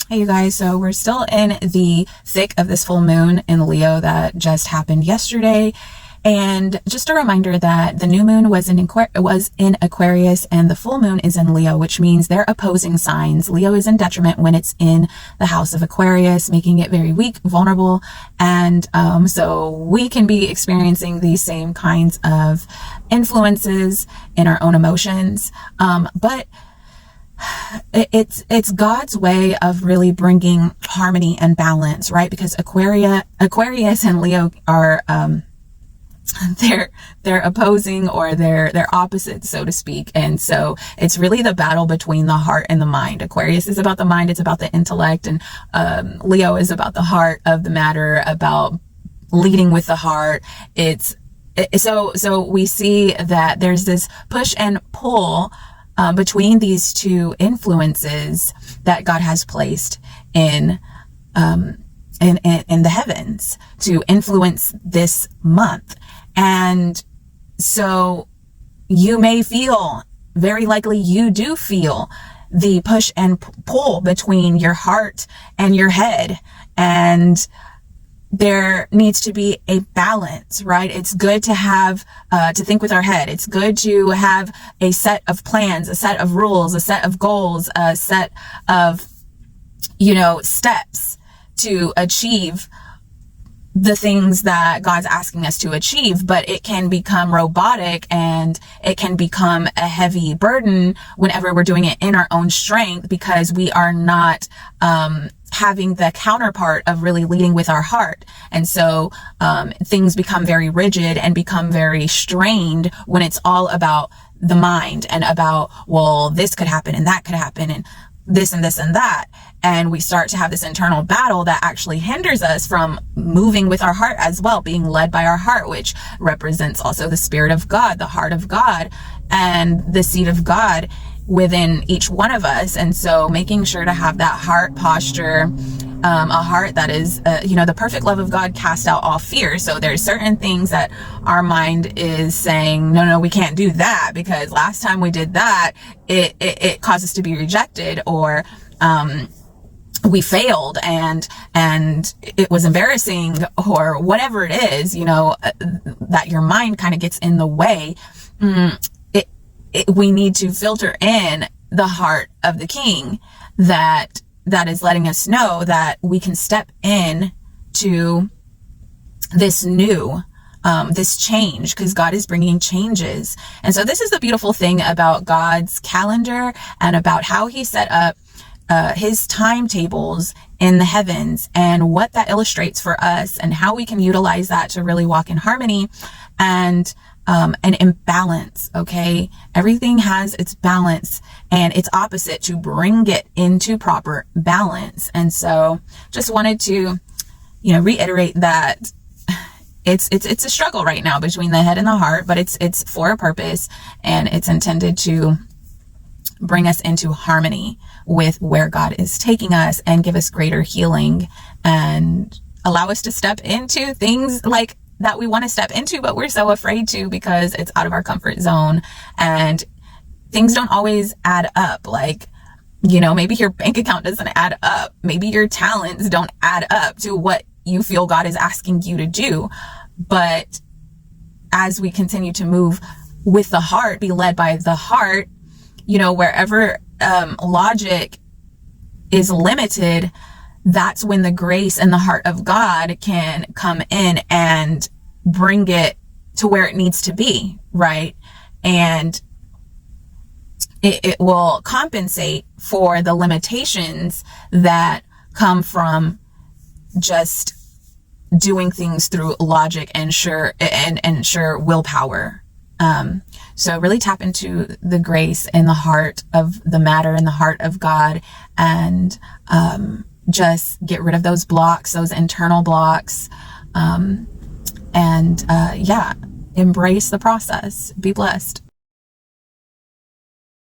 Hey, you guys. So we're still in the thick of this full moon in Leo that just happened yesterday. And just a reminder that the new moon was in Aquarius and the full moon is in Leo, which means they're opposing signs. Leo is in detriment when it's in the house of Aquarius, making it very weak, vulnerable. And so we can be experiencing these same kinds of influences in our own emotions. But it's God's way of really bringing harmony and balance, right? Because Aquarius and Leo are they're opposing, or they're opposites, so to speak. And so it's really the battle between the heart and the mind. Aquarius is about the mind, it's about the intellect, and Leo is about the heart of the matter, about leading with the heart. So we see that there's this push and pull between these two influences that God has placed in the heavens to influence this month. And so you may feel, very likely you do feel, the push and pull between your heart and your head. And there needs to be a balance, right? It's good to have, to think with our head. It's good to have a set of plans, a set of rules, a set of goals, a set of, steps to achieve the things that God's asking us to achieve. But it can become robotic and it can become a heavy burden whenever we're doing it in our own strength, because we are not, having the counterpart of really leading with our heart. And so things become very rigid and become very strained when it's all about the mind and about, well, this could happen and that could happen and this and this and that. And we start to have this internal battle that actually hinders us from moving with our heart as well, being led by our heart, which represents also the Spirit of God, the heart of God, and the seed of God within each one of us. And so making sure to have that heart posture, a heart that is, the perfect love of God cast out all fear. So there's certain things that our mind is saying, no, we can't do that, because last time we did that, it caused us to be rejected, or, we failed and it was embarrassing, or whatever it is, that your mind kind of gets in the way. We need to filter in the heart of the King that is letting us know that we can step in to this new, this change, because God is bringing changes. And so this is the beautiful thing about God's calendar and about how he set up his timetables in the heavens, and what that illustrates for us, and how we can utilize that to really walk in harmony and in balance. Okay. Everything has its balance and its opposite to bring it into proper balance. And so just wanted to, reiterate that it's a struggle right now between the head and the heart, but it's for a purpose, and it's intended to bring us into harmony with where God is taking us, and give us greater healing, and allow us to step into things like that we want to step into, but we're so afraid to, because it's out of our comfort zone, and things don't always add up. Like, maybe your bank account doesn't add up. Maybe your talents don't add up to what you feel God is asking you to do. But as we continue to move with the heart, be led by the heart, wherever logic is limited, that's when the grace and the heart of God can come in and bring it to where it needs to be, right? And it will compensate for the limitations that come from just doing things through logic and sure willpower. So really tap into the grace and the heart of the matter and the heart of God, and just get rid of those blocks, those internal blocks, and embrace the process. Be blessed.